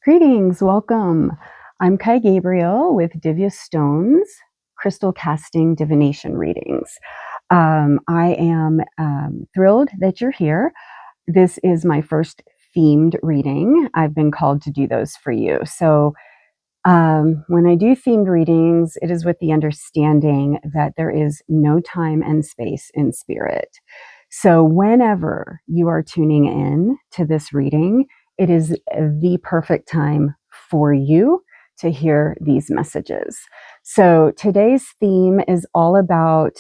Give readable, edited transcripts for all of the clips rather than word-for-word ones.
Greetings, welcome. I'm Gabriel with Divya Stone's Crystal Casting Divination Readings. I am thrilled that you're here. This is my first themed reading. I've been called to do those for you. So when I do themed readings, it is with the understanding that there is no time and space in spirit. So whenever you are tuning in to this reading, it is the perfect time for you to hear these messages. So today's theme is all about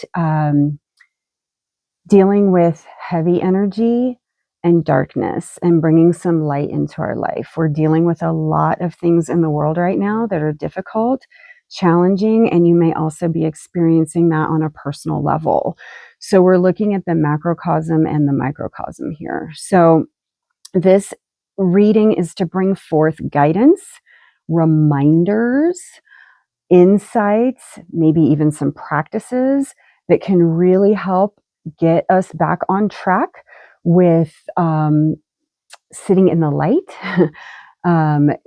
dealing with heavy energy and darkness and bringing some light into our life. We're dealing with a lot of things in the world right now that are difficult, challenging, and you may also be experiencing that on a personal level. So we're looking at the macrocosm and the microcosm here. So this reading is to bring forth guidance, reminders, insights, maybe even some practices that can really help get us back on track with sitting in the light,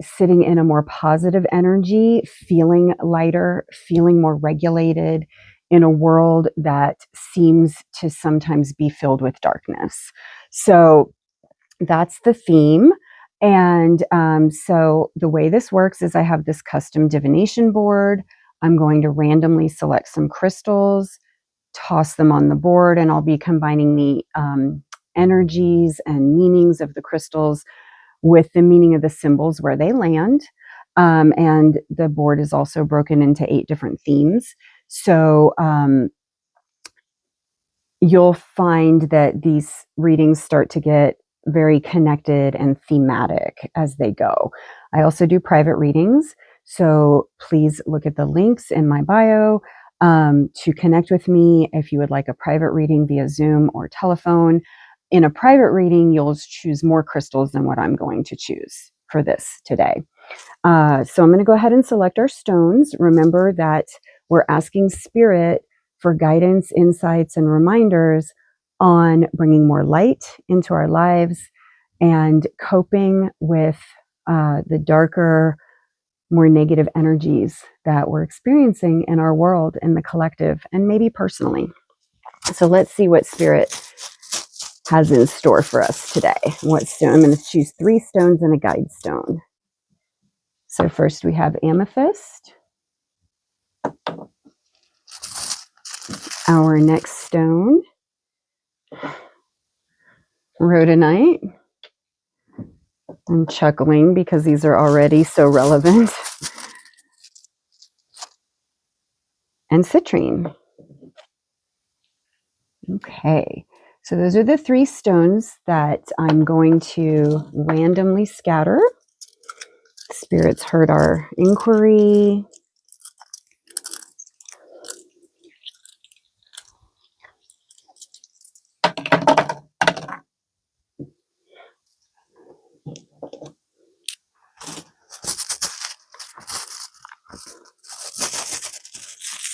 sitting in a more positive energy, feeling lighter, feeling more regulated in a world that seems to sometimes be filled with darkness. So that's the theme. And so the way this works is I have this custom divination board. I'm going to randomly select some crystals, toss them on the board, and I'll be combining the energies and meanings of the crystals with the meaning of the symbols where they land. And the board is also broken into 8 different themes. So you'll find that these readings start to get very connected and thematic as they go. I also do private readings, so please look at the links in my bio to connect with me if you would like a private reading via Zoom or telephone. In a private reading, you'll choose more crystals than what I'm going to choose for this today. So I'm going to go ahead and select our stones. Remember that we're asking Spirit for guidance, insights, and reminders on bringing more light into our lives and coping with the darker, more negative energies that we're experiencing in our world, in the collective, and maybe personally. So let's see what Spirit has in store for us today. What stone? I'm going to choose 3 stones and a guide stone. So first we have amethyst. Our next stone, rhodonite. I'm chuckling because these are already so relevant. And citrine. Okay, so those are the 3 stones that I'm going to randomly scatter. Spirits heard our inquiry.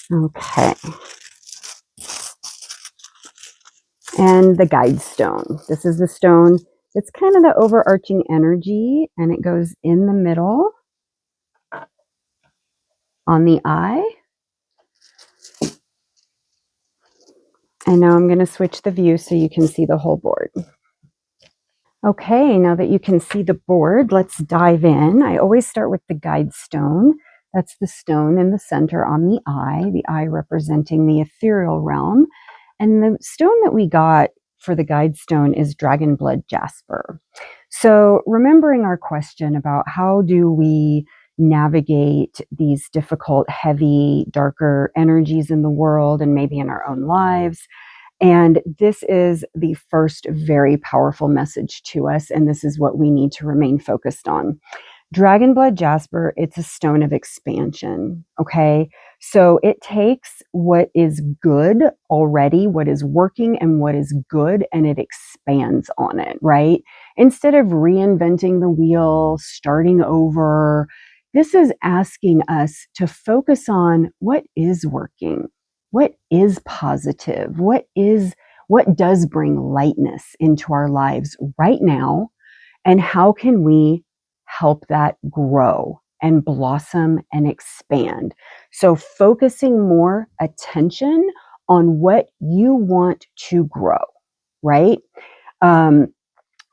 Okay. And the guide stone. This is the stone that's kind of the overarching energy, and it goes in the middle on the eye. And now I'm going to switch the view so you can see the whole board. Okay, now that you can see the board, let's dive in. I always start with the guide stone. That's the stone in the center on the eye representing the ethereal realm. And the stone that we got for the guide stone is dragon blood jasper. So remembering our question about how do we navigate these difficult, heavy, darker energies in the world and maybe in our own lives. And this is the first very powerful message to us, and this is what we need to remain focused on. Dragon blood jasper, it's a stone of expansion, okay? So it takes what is good already, what is working and what is good, and it expands on it, right? Instead of reinventing the wheel, starting over, this is asking us to focus on what is working. What is positive? What does bring lightness into our lives right now? And how can we help that grow and blossom and expand. So focusing more attention on what you want to grow, right? Um,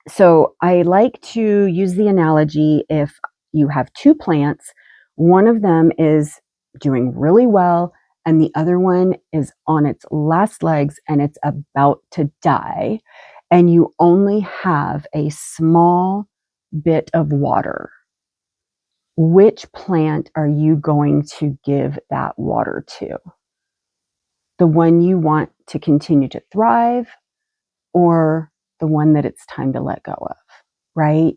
so I like to use the analogy, if you have two plants, one of them is doing really well and the other one is on its last legs and it's about to die, and you only have a small bit of water. Which plant are you going to give that water to? The one you want to continue to thrive, or the one that it's time to let go of, right?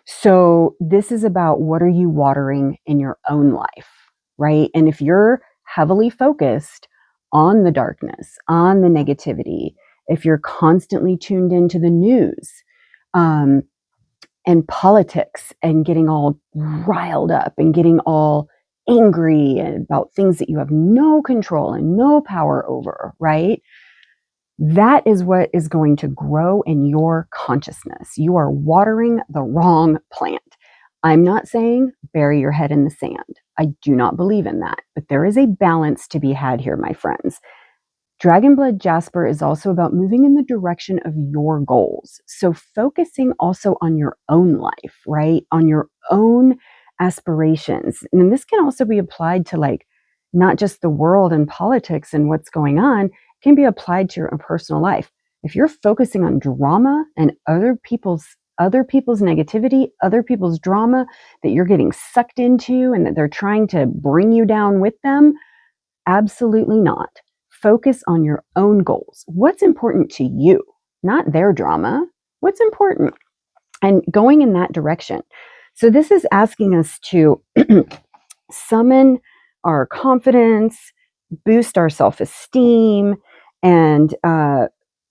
So this is about, what are you watering in your own life, right? And if you're heavily focused on the darkness, on the negativity, if you're constantly tuned into the news, um, and politics and getting all riled up and getting all angry about things that you have no control and no power over, right? That is what is going to grow in your consciousness. You are watering the wrong plant. I'm not saying bury your head in the sand. I do not believe in that, but there is a balance to be had here, my friends. Dragon Blood Jasper is also about moving in the direction of your goals. So focusing also on your own life, right? On your own aspirations. And this can also be applied to, like, not just the world and politics and what's going on, it can be applied to your own personal life. If you're focusing on drama and other people's negativity, other people's drama that you're getting sucked into and that they're trying to bring you down with them, absolutely not. Focus on your own goals. What's important to you, not their drama. What's important? And going in that direction. So this is asking us to summon our confidence, boost our self-esteem, and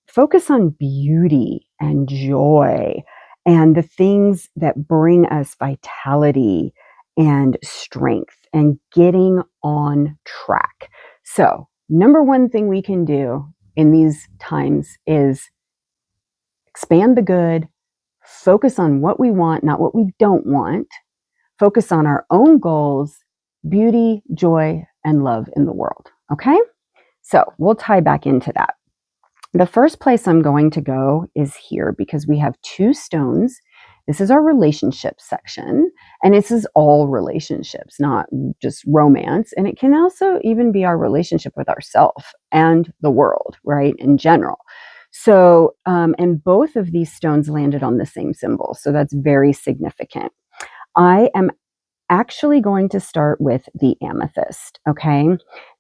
focus on beauty and joy and the things that bring us vitality and strength and getting on track. So, number one thing we can do in these times is expand the good, focus on what we want, not what we don't want, focus on our own goals, beauty, joy, and love in the world. Okay? So, we'll tie back into that. The first place I'm going to go is here, because we have two stones. This is our relationship section, and this is all relationships, not just romance. And it can also even be our relationship with ourselves and the world, right, in general. So, and both of these stones landed on the same symbol. So that's very significant. I am actually going to start with the amethyst, okay?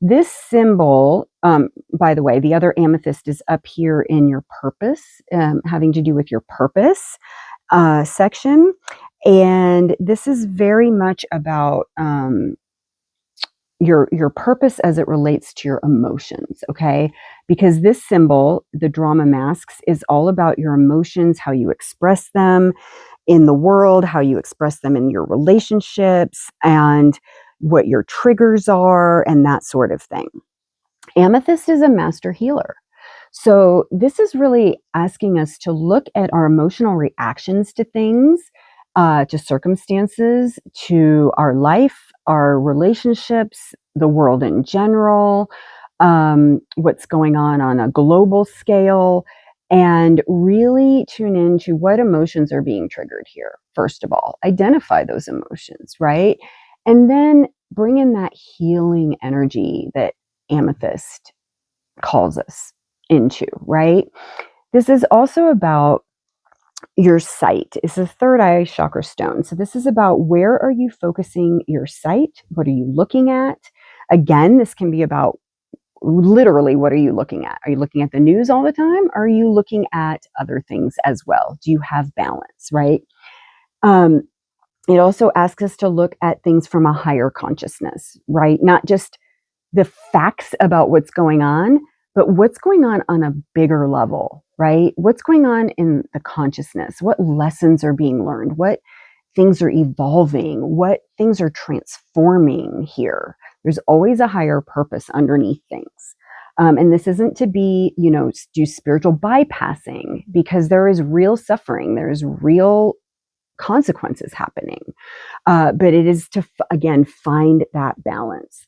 This symbol, by the way, the other amethyst is up here in your purpose, having to do with your purpose section. And this is very much about your purpose as it relates to your emotions, okay? Because this symbol, the drama masks, is all about your emotions, how you express them in the world, how you express them in your relationships, and what your triggers are, and that sort of thing. Amethyst is a master healer. So this is really asking us to look at our emotional reactions to things, to circumstances, to our life, our relationships, the world in general, what's going on a global scale, and really tune into what emotions are being triggered here. First of all, identify those emotions, right? And then bring in that healing energy that amethyst calls us into, right? This is also about your sight. It's the third eye chakra stone. So this is about, where are you focusing your sight? What are you looking at? Again, this can be about literally, what are you looking at? Are you looking at the news all the time? Or are you looking at other things as well? Do you have balance, right? It also asks us to look at things from a higher consciousness, right? Not just the facts about what's going on, but what's going on a bigger level, right? What's going on in the consciousness? What lessons are being learned? What things are evolving? What things are transforming here? There's always a higher purpose underneath things. And this isn't to be, do spiritual bypassing, because there is real suffering. There is real consequences happening. But it is to, again, find that balance.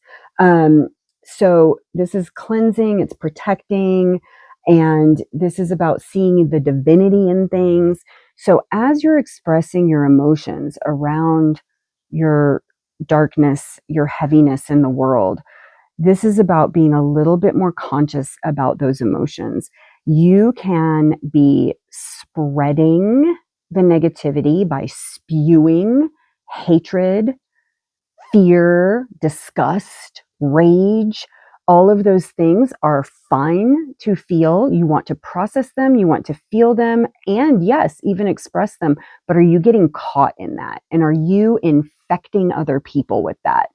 So this is cleansing, it's protecting, and this is about seeing the divinity in things. So as you're expressing your emotions around your darkness, your heaviness in the world, this is about being a little bit more conscious about those emotions. You can be spreading the negativity by spewing hatred, fear, disgust, rage. All of those things are fine to feel. You want to process them, you want to feel them, and yes, even express them. But are you getting caught in that? And are you infecting other people with that?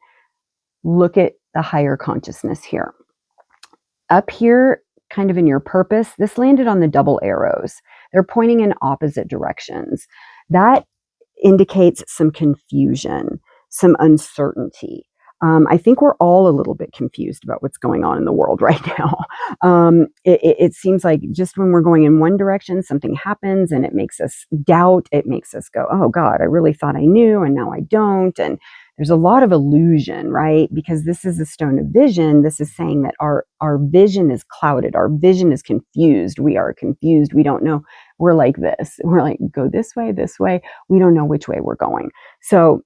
Look at the higher consciousness here. Up here, kind of in your purpose, this landed on the double arrows. They're pointing in opposite directions. That indicates some confusion, some uncertainty. I think we're all a little bit confused about what's going on in the world right now. It seems like just when we're going in one direction, something happens and it makes us doubt. It makes us go, oh God, I really thought I knew and now I don't. And there's a lot of illusion, right? Because this is a stone of vision. This is saying that our vision is clouded. Our vision is confused. We are confused. We don't know. We're like this. We're like, go this way, this way. We don't know which way we're going. So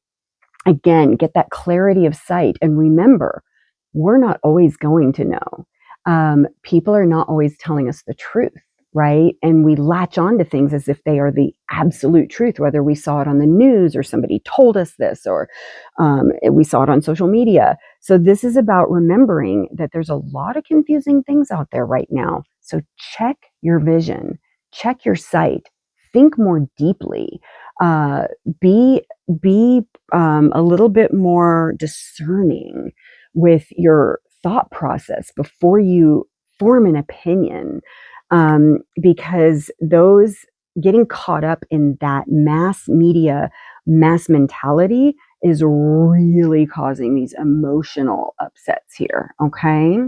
again, get that clarity of sight. And remember, we're not always going to know. People are not always telling us the truth, right? And we latch on to things as if they are the absolute truth, whether we saw it on the news or somebody told us this, or we saw it on social media. So this is about remembering that there's a lot of confusing things out there right now. So check your vision, check your sight, think more deeply, be a little bit more discerning with your thought process before you form an opinion, because those getting caught up in that mass media, mass mentality is really causing these emotional upsets here. Okay.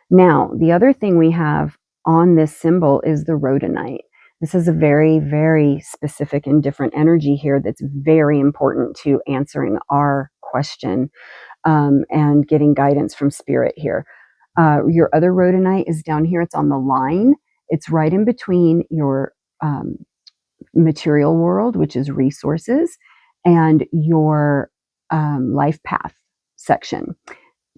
Now, the other thing we have on this symbol is the rhodonite. This is a very, very specific and different energy here that's very important to answering our question, and getting guidance from spirit here. Your other rhodonite is down here. It's on the line. It's right in between your material world, which is resources, and your life path section.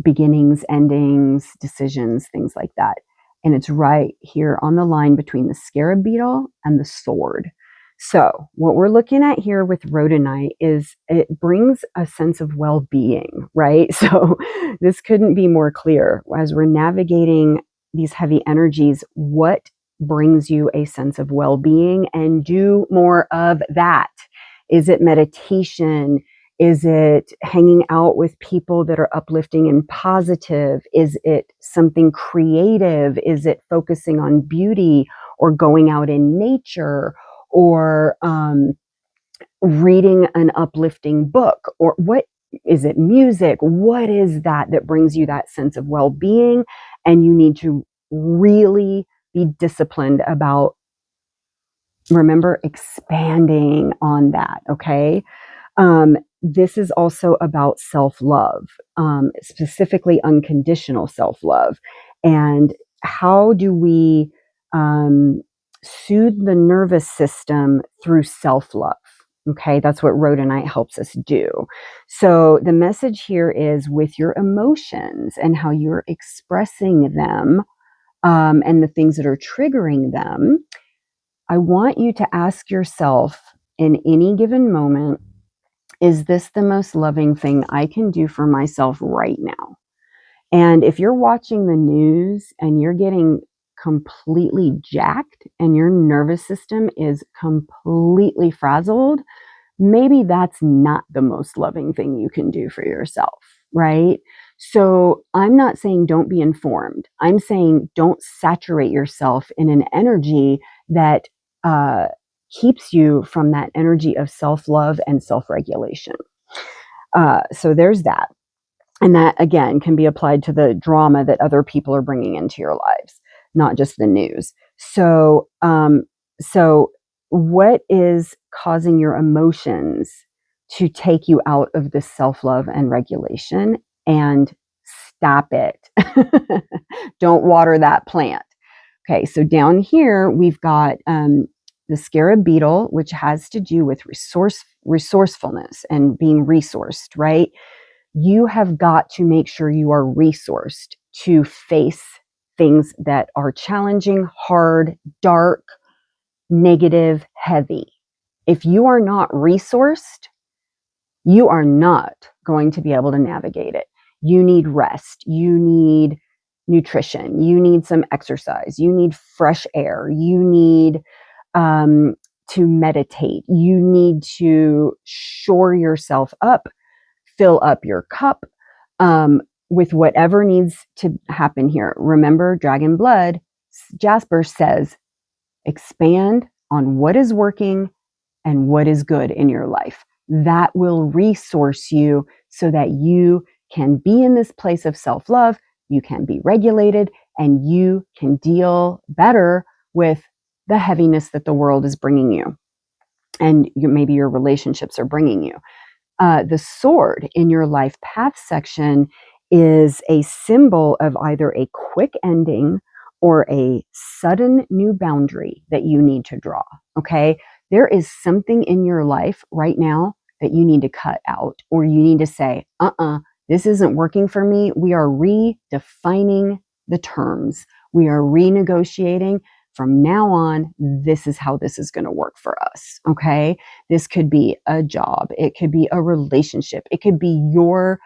Beginnings, endings, decisions, things like that. And it's right here on the line between the scarab beetle and the sword. So what we're looking at here with rhodonite is it brings a sense of well-being, right? So this couldn't be more clear. As we're navigating these heavy energies, what brings you a sense of well-being, and do more of that? Is it meditation? Is it hanging out with people that are uplifting and positive? Is it something creative? Is it focusing on beauty or going out in nature, or reading an uplifting book? Or what is it? Music? What is that brings you that sense of well-being? And you need to really be disciplined about, remember, expanding on that. Okay. This is also about self-love, specifically unconditional self-love. And how do we soothe the nervous system through self-love? Okay, that's what rhodonite helps us do. So the message here is with your emotions and how you're expressing them, and the things that are triggering them, I want you to ask yourself in any given moment, is this the most loving thing I can do for myself right now? And if you're watching the news and you're getting completely jacked and your nervous system is completely frazzled, maybe that's not the most loving thing you can do for yourself, right? So I'm not saying don't be informed. I'm saying don't saturate yourself in an energy that keeps you from that energy of self-love and self-regulation. So there's that. And that, again, can be applied to the drama that other people are bringing into your lives, not just the news. So what is causing your emotions to take you out of the self-love and regulation, and stop it. Don't water that plant. Okay, so down here we've got the scarab beetle, which has to do with resourcefulness and being resourced, right? You have got to make sure you are resourced to face things that are challenging, hard, dark, negative, heavy. If you are not resourced, you are not going to be able to navigate it. You need rest. You need nutrition. You need some exercise. You need fresh air. You need to meditate. You need to shore yourself up, fill up your cup with whatever needs to happen here. Remember, Dragon Blood, Jasper says, expand on what is working and what is good in your life. That will resource you so that you can be in this place of self-love, you can be regulated, and you can deal better with the heaviness that the world is bringing you, and maybe your relationships are bringing you. The sword in your life path section is a symbol of either a quick ending or a sudden new boundary that you need to draw. Okay. There is something in your life right now that you need to cut out, or you need to say, this isn't working for me. We are redefining the terms. We are renegotiating. From now on, this is how this is going to work for us. Okay. This could be a job. It could be a relationship. It could be your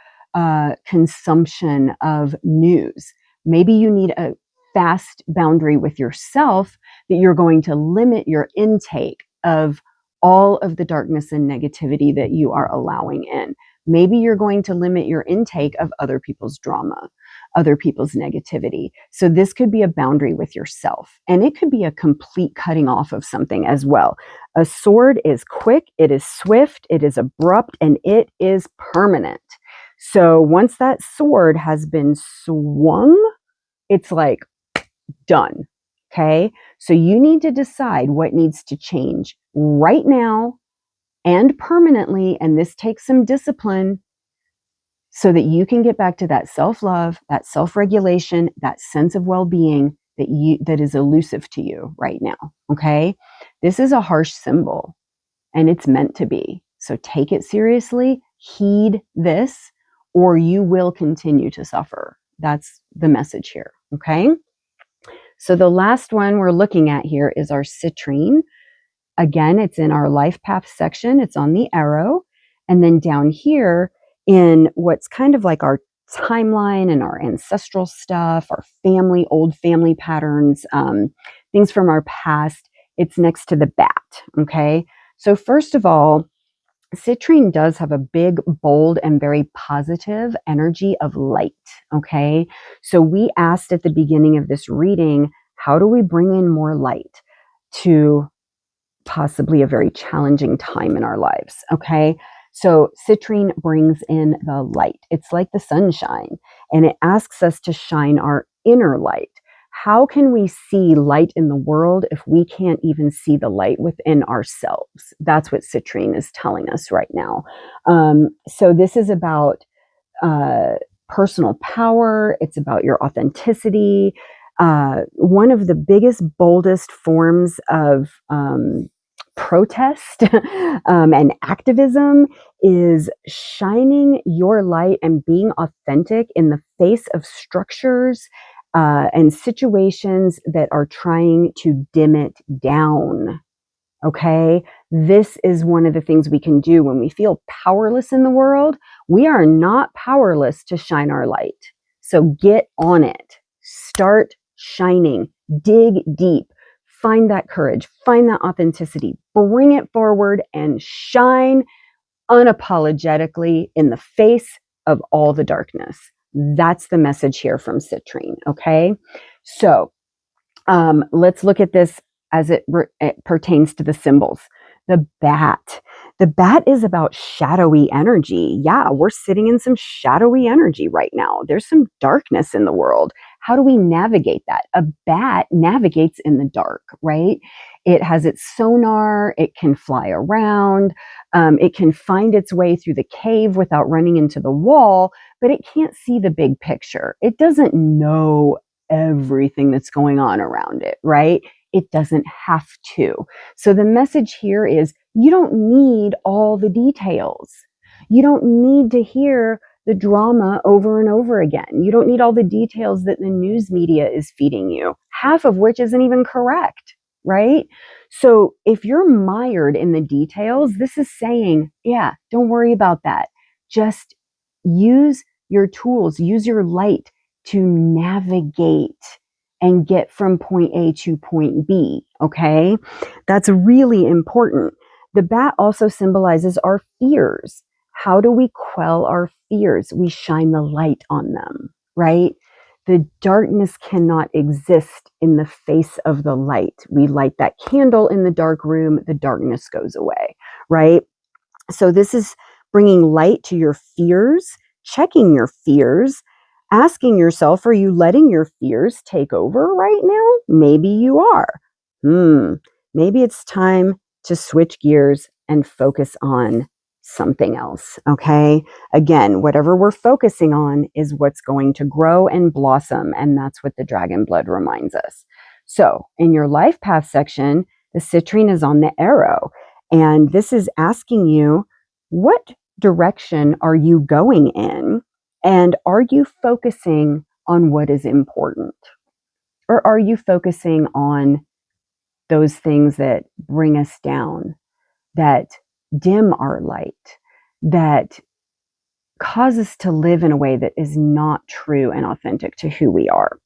consumption of news. Maybe you need a fast boundary with yourself that you're going to limit your intake of all of the darkness and negativity that you are allowing in. Maybe you're going to limit your intake of other people's drama, other people's negativity. So this could be a boundary with yourself, and it could be a complete cutting off of something as well. A sword is quick, it is swift, it is abrupt, and it is permanent. So once that sword has been swung, it's like done. Okay. So you need to decide what needs to change right now and permanently. And this takes some discipline so that you can get back to that self-love, that self-regulation, that sense of well-being that is elusive to you right now. Okay. This is a harsh symbol, and it's meant to be. So take it seriously, heed this, or you will continue to suffer. That's the message here. Okay. So the last one we're looking at here is our citrine. Again, it's in our life path section. It's on the arrow. And then down here in what's kind of like our timeline and our ancestral stuff, our family, old family patterns, things from our past, it's next to the bat. Okay. So first of all, citrine does have a big, bold, and very positive energy of light. Okay. So we asked at the beginning of this reading, how do we bring in more light to possibly a very challenging time in our lives? Okay. So citrine brings in the light. It's like the sunshine, and it asks us to shine our inner light. How can we see light in the world if we can't even see the light within ourselves? That's what citrine is telling us right now. So this is about personal power. It's about your authenticity. One of the biggest, boldest forms of protest and activism is shining your light and being authentic in the face of structures and situations that are trying to dim it down. Okay. This is one of the things we can do when we feel powerless in the world. We are not powerless to shine our light. So get on it. Start shining. Dig deep. Find that courage. Find that authenticity. Bring it forward and shine unapologetically in the face of all the darkness. That's the message here from citrine. Okay. So let's look at this as it pertains to the symbols. The bat. The bat is about shadowy energy. Yeah, we're sitting in some shadowy energy right now. There's some darkness in the world. How do we navigate that? A bat navigates in the dark, right? It has its sonar, it can fly around, it can find its way through the cave without running into the wall, but it can't see the big picture. It doesn't know everything that's going on around it, right? It doesn't have to. So the message here is you don't need all the details. You don't need to hear the drama over and over again. You don't need all the details that the news media is feeding you, half of which isn't even correct, right? So if you're mired in the details, this is saying, yeah, don't worry about that. Just use your tools, use your light to navigate and get from point A to point B, okay? That's really important. The bat also symbolizes our fears. How do we quell our fears? We shine the light on them, right? The darkness cannot exist in the face of the light. We light that candle in the dark room, the darkness goes away, right? So this is bringing light to your fears, checking your fears, asking yourself, are you letting your fears take over right now? Maybe you are. Maybe it's time to switch gears and focus on something else, okay? Again, whatever we're focusing on is what's going to grow and blossom, and that's what the dragon blood reminds us. So in your life path section, the citrine is on the arrow, and this is asking you, what direction are you going in? And are you focusing on what is important? Or are you focusing on those things that bring us down, that dim our light, that cause us to live in a way that is not true and authentic to who we are?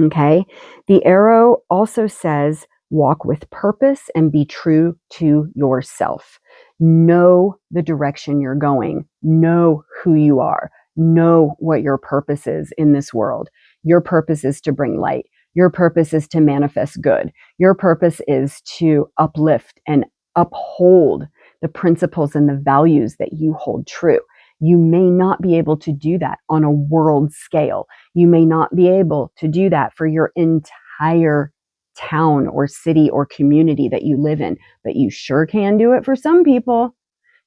Okay. The arrow also says, walk with purpose and be true to yourself. Know the direction you're going. Know who you are. Know what your purpose is in this world. Your purpose is to bring light. Your purpose is to manifest good. Your purpose is to uplift and uphold the principles and the values that you hold true. You may not be able to do that on a world scale. You may not be able to do that for your entire town or city or community that you live in, but you sure can do it for some people.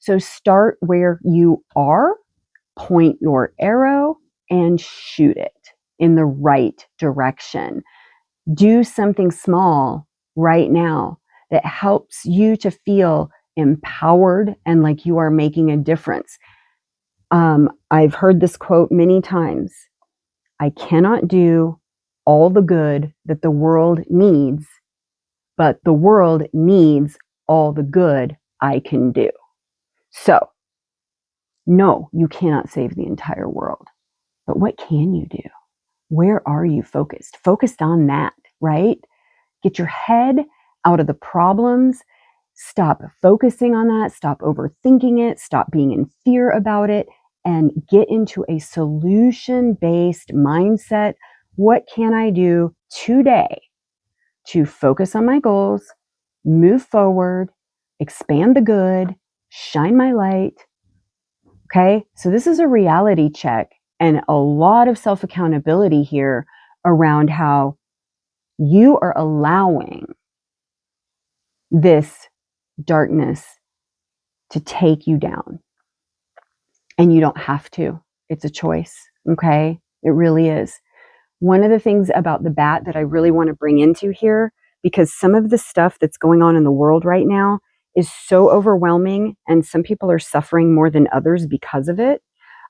So start where you are, point your arrow, and shoot it in the right direction. Do something small right now that helps you to feel empowered and like you are making a difference. I've heard this quote many times. I cannot do all the good that the world needs, but the world needs all the good I can do. So, no, you cannot save the entire world. But what can you do? Where are you focused? Focused on that, right? Get your head out of the problems. Stop focusing on that. Stop overthinking it. Stop being in fear about it. And get into a solution-based mindset. What can I do today to focus on my goals, move forward, expand the good, shine my light? Okay, so this is a reality check and a lot of self-accountability here around how you are allowing this darkness to take you down. And you don't have to. It's a choice, okay? It really is. One of the things about the bat that I really want to bring into here, because some of the stuff that's going on in the world right now is so overwhelming, and some people are suffering more than others because of it.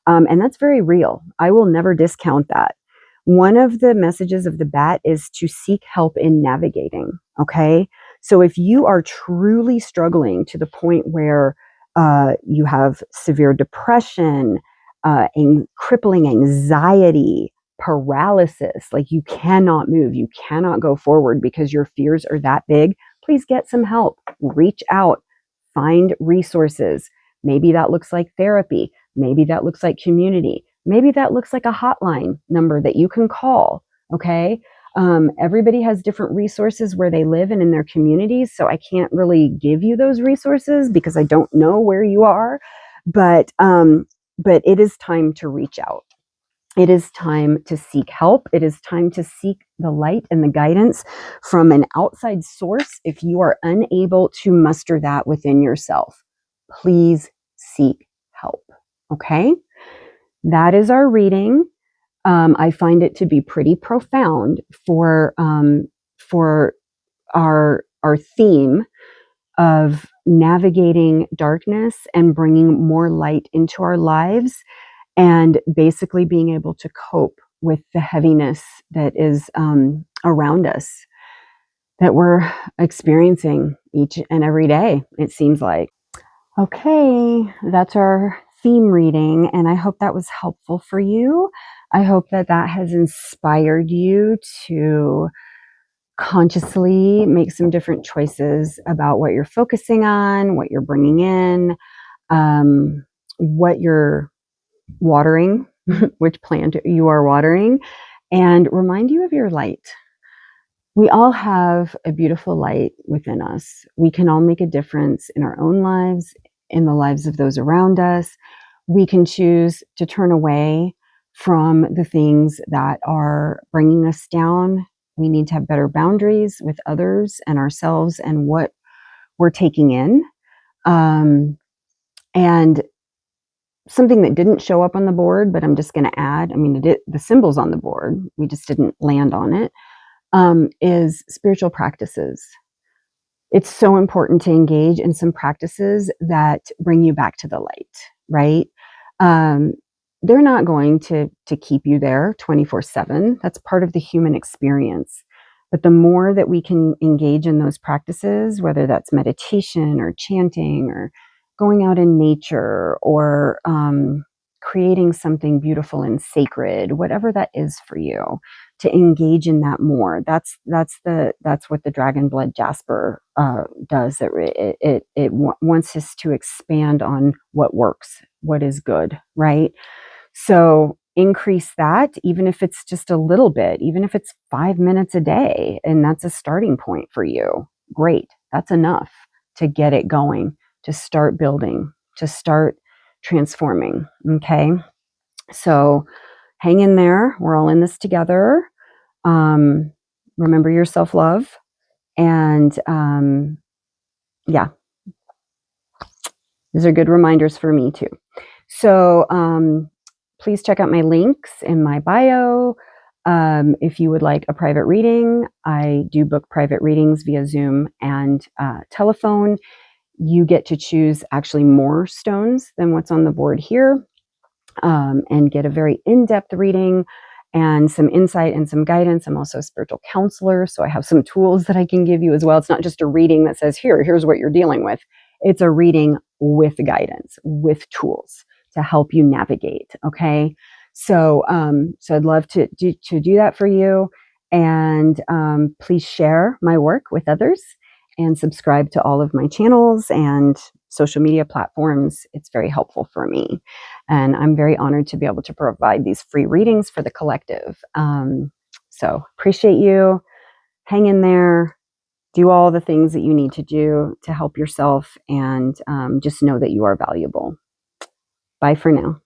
And that's very real. I will never discount that. One of the messages of the bat is to seek help in navigating, okay? So if you are truly struggling to the point where you have severe depression, crippling anxiety, paralysis, like you cannot move, you cannot go forward because your fears are that big, please get some help. Reach out, find resources. Maybe that looks like therapy. Maybe that looks like community. Maybe that looks like a hotline number that you can call, okay? Everybody has different resources where they live and in their communities, so I can't really give you those resources because I don't know where you are, but it is time to reach out. It is time to seek help. It is time to seek the light and the guidance from an outside source. If you are unable to muster that within yourself, please seek help. Okay? That is our reading. I find it to be pretty profound for our theme of navigating darkness and bringing more light into our lives, and basically being able to cope with the heaviness that is around us, that we're experiencing each and every day, it seems like. Okay, that's our theme reading, and I hope that was helpful for you. I hope that that has inspired you to consciously make some different choices about what you're focusing on, what you're bringing in, what you're watering, which plant you are watering, and remind you of your light. We all have a beautiful light within us. We can all make a difference in our own lives, in the lives of those around us. We can choose to turn away from the things that are bringing us down. We need to have better boundaries with others and ourselves and what we're taking in. And something that didn't show up on the board, but I'm just going to add, I mean, the symbol's on the board, we just didn't land on it, is spiritual practices. It's so important to engage in some practices that bring you back to the light, right? They're not going to keep you there 24/7. That's part of the human experience. But the more that we can engage in those practices, whether that's meditation or chanting or going out in nature or creating something beautiful and sacred, whatever that is for you, to engage in that more. That's what the dragon blood jasper does. It wants us to expand on what works, what is good, right? So increase that, even if it's just a little bit, even if it's 5 minutes a day, and that's a starting point for you. Great, that's enough to get it going, to start building, to start transforming. Okay, so hang in there. We're all in this together. Remember your self-love, and yeah, these are good reminders for me too. So please check out my links in my bio. If you would like a private reading, I do book private readings via Zoom and telephone. You get to choose actually more stones than what's on the board here, and get a very in-depth reading and some insight and some guidance. I'm also a spiritual counselor, so I have some tools that I can give you as well. It's not just a reading that says, here's what you're dealing with. It's a reading with guidance, with tools to help you navigate. Okay. So I'd love to do that for you. And please share my work with others and subscribe to all of my channels and social media platforms. It's very helpful for me. And I'm very honored to be able to provide these free readings for the collective. So appreciate you. Hang in there. Do all the things that you need to do to help yourself, and just know that you are valuable. Bye for now.